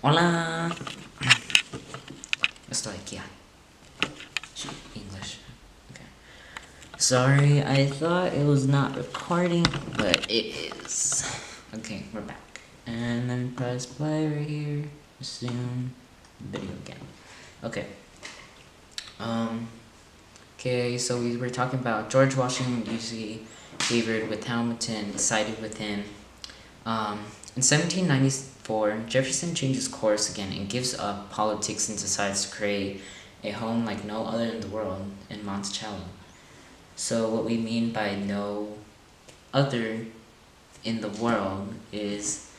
Hola. Estoy aquí. Shoot, English. Okay. Sorry, I thought it was not recording, but it is. Okay, we're back. And then press play right here. Resume video again. Okay. Okay, so we were talking about George Washington usually favored with Hamilton, sided with him. In 1794, Jefferson changes course again and gives up politics and decides to create a home like no other in the world in Monticello. So what we mean by no other in the world is,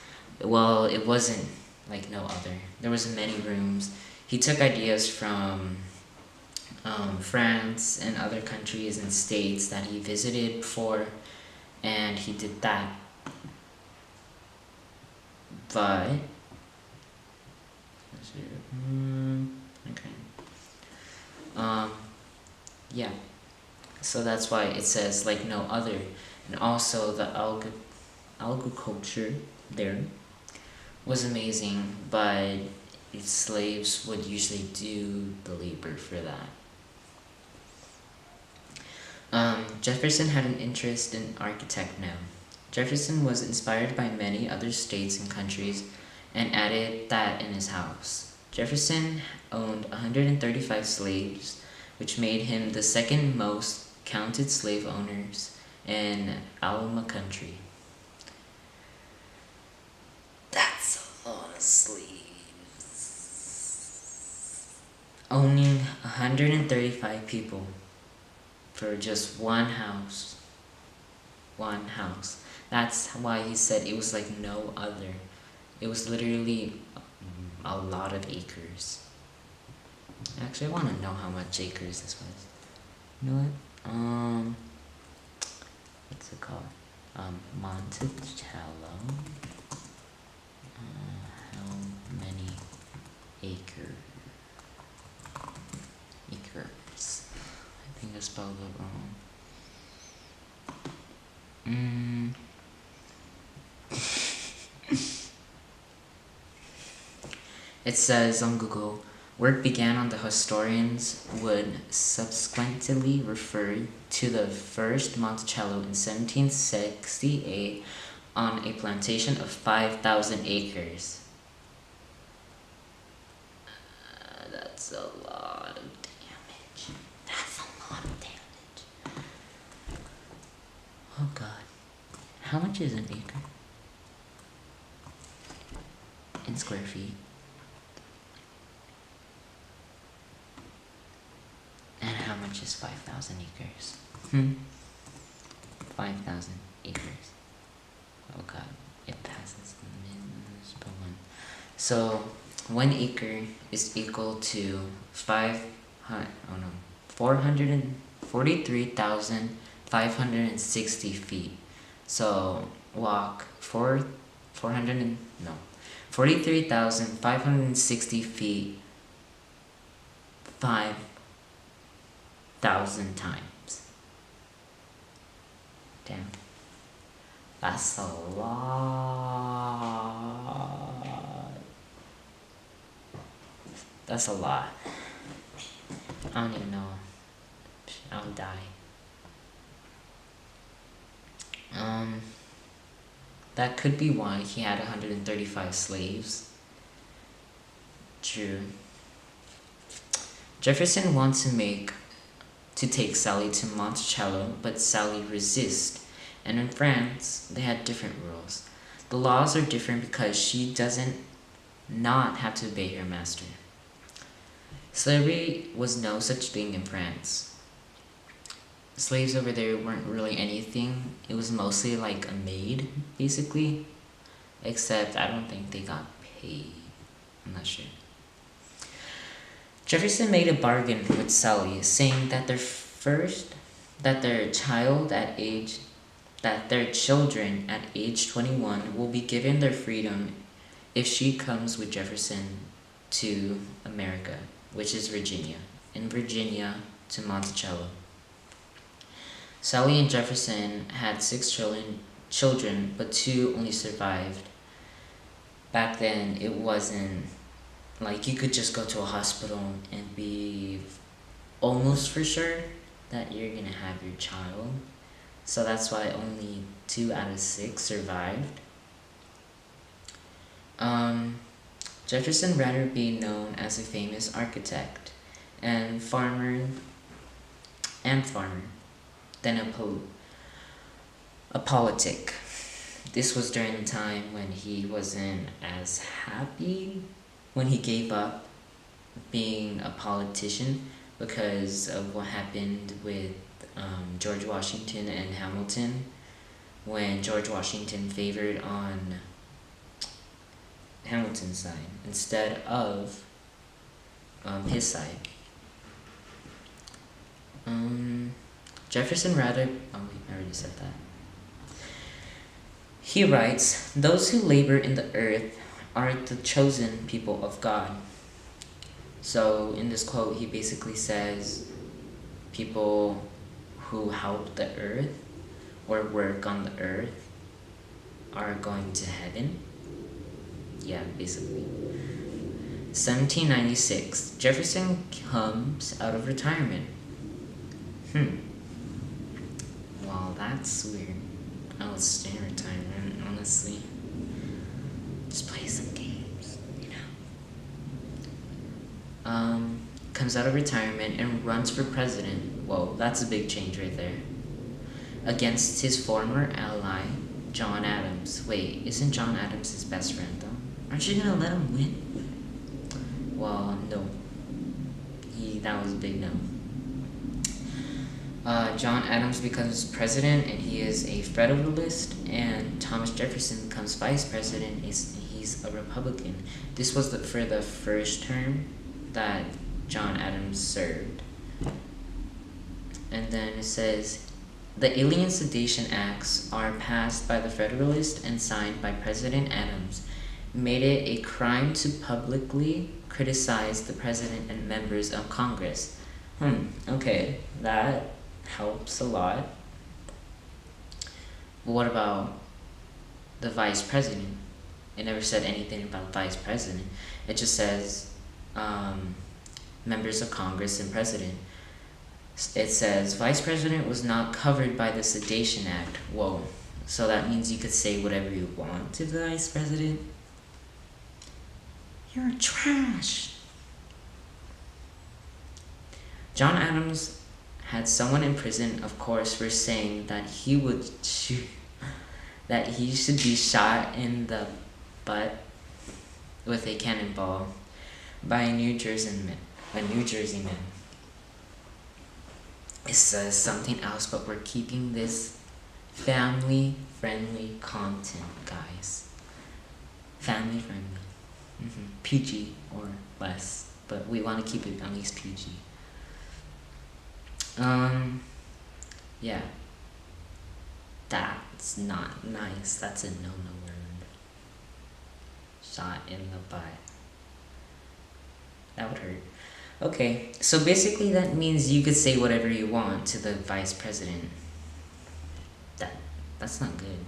well, it wasn't like no other. There was many rooms. He took ideas from France and other countries and states that he visited before, and he did that. But okay. Yeah. So that's why it says like no other, and also the agriculture there was amazing, but slaves would usually do the labor for that. Jefferson had an interest in architect now. Jefferson was inspired by many other states and countries and added that in his house. Jefferson owned 135 slaves, which made him the second most counted slave owners in Alabama country. That's a lot of slaves. Owning 135 people for just one house. One house. That's why he said it was like no other. It was literally a lot of acres. Actually, I want to know how much acres this was. You know what? What's it called? Monticello. How many acres? I think I spelled it wrong. It says on Google, work began on the historians would subsequently refer to the first Monticello in 1768 on a plantation of 5,000 acres. That's a lot of damage. Oh God. How much is an acre? In square feet. And how much is 5,000 acres? 5,000 acres. Oh God, it passes the minutes per one. So 1 acre is equal to 443,560 feet. So walk 43,560 feet 5,000 times. Damn. That's a lot. That's a lot. I don't even know. I'll die. That could be why he had 135 slaves. True. Jefferson wants to take Sally to Monticello, but Sally resists. And in France, they had different rules. The laws are different because she doesn't not have to obey her master. Slavery was no such thing in France. Slaves over there weren't really anything. It was mostly like a maid, basically. Except I don't think they got paid. I'm not sure. Jefferson made a bargain with Sally, saying that their children at age 21 will be given their freedom if she comes with Jefferson to America, which is Virginia, in Virginia to Monticello. Sally and Jefferson had 6 children, but 2 only survived. back then it wasn't like you could just go to a hospital and be almost for sure that you're gonna have your child. So that's why only 2 out of 6 survived. Um, Jefferson rather be known as a famous architect and farmer than a politic. This was during the time when he wasn't as happy when he gave up being a politician because of what happened with George Washington and Hamilton, when George Washington favored on Hamilton's side instead of his side. Jefferson rather, I already said that. He writes, "Those who labor in the earth are the chosen people of God." So in this quote, he basically says people who help the earth or work on the earth are going to heaven. Yeah, basically. 1796, Jefferson comes out of retirement. Well, that's weird. I would stay in retirement, honestly. Just play some games, you know. Comes out of retirement and runs for president. Whoa, that's a big change right there. Against his former ally, John Adams. Wait, isn't John Adams his best friend, though? Aren't you gonna let him win? Well, no. That was a big no. John Adams becomes president, and he is a Federalist, and Thomas Jefferson becomes vice president. He's a Republican. This was for the first term that John Adams served. And then it says, the Alien Sedation Acts are passed by the Federalists and signed by President Adams, made it a crime to publicly criticize the president and members of Congress. Okay, that helps a lot. But what about the vice president? It never said anything about vice president. It just says members of Congress and president. It says vice president was not covered by the Sedation Act. Whoa, so that means you could say whatever you want to the vice president? You're trash. John Adams had someone in prison, of course, for saying that he should be shot in the butt with a cannonball by a New Jersey man. It says something else, but we're keeping this family-friendly content, guys. Family-friendly. PG or less, but we want to keep it at least PG. Yeah. That's not nice. That's a no-no word. Shot in the butt. That would hurt. Okay, so basically that means you could say whatever you want to the vice president. That's not good.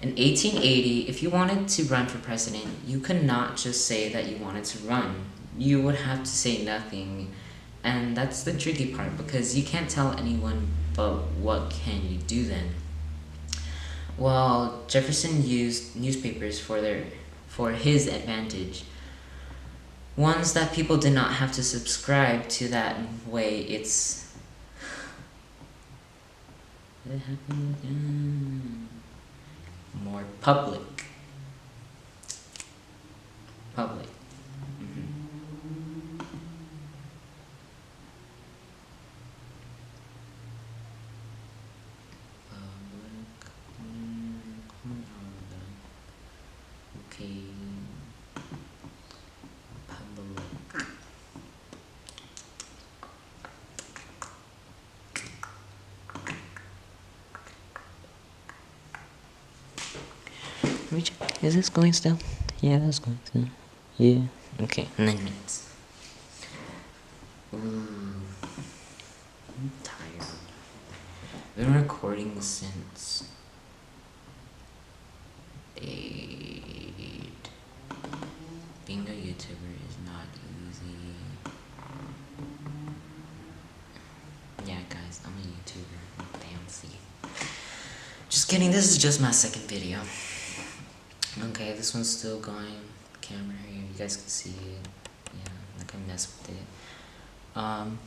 In 1880, if you wanted to run for president, you could not just say that you wanted to run. You would have to say nothing. And that's the tricky part, because you can't tell anyone, but what can you do then? Well, Jefferson used newspapers for his advantage. Ones that people did not have to subscribe to, that way it's more public. Public. Okay. Public. Let me check. Is this going still? Yeah, that's going still. Yeah. Okay. 9 minutes. Ooh. I'm tired. I've been recording since YouTuber is not easy. Yeah, guys, I'm a YouTuber. Fancy. Just kidding, this is just my second video. Okay, this one's still going. Camera here, you guys can see it. Yeah, like I mess with it.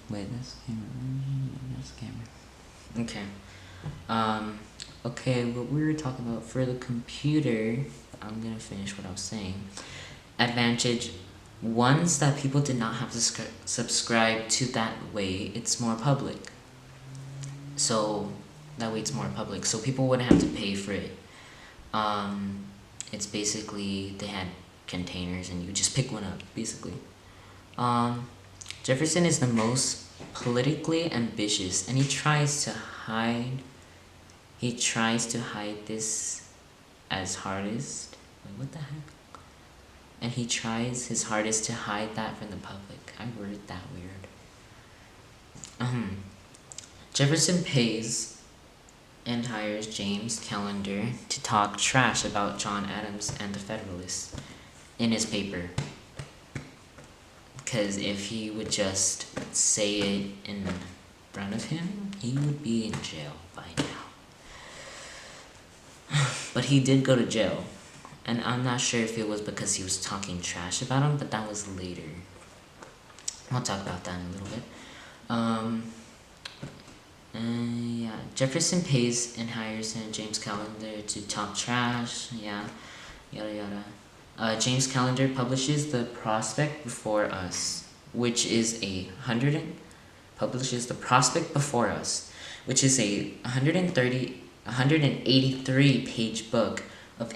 Wait, that's camera. Okay. Okay, what we were talking about for the computer, I'm gonna finish what I was saying. Advantage, ones that people did not have to subscribe to that way, it's more public. So, that way it's more public, so people wouldn't have to pay for it. It's basically, they had containers and you just pick one up, basically. Jefferson is the most politically ambitious, and he tries to hide this as hardest. Wait, what the heck? And he tries his hardest to hide that from the public. I worded that weird. Jefferson pays and hires James Callender to talk trash about John Adams and the Federalists in his paper. Because if he would just say it in front of him, he would be in jail by now. But he did go to jail. And I'm not sure if it was because he was talking trash about him, but that was later. I'll talk about that in a little bit. Yeah, Jefferson pays and hires James Callender to talk trash. Yeah, yada yada. James Callender publishes the Prospect Before Us, which is a 183 page book of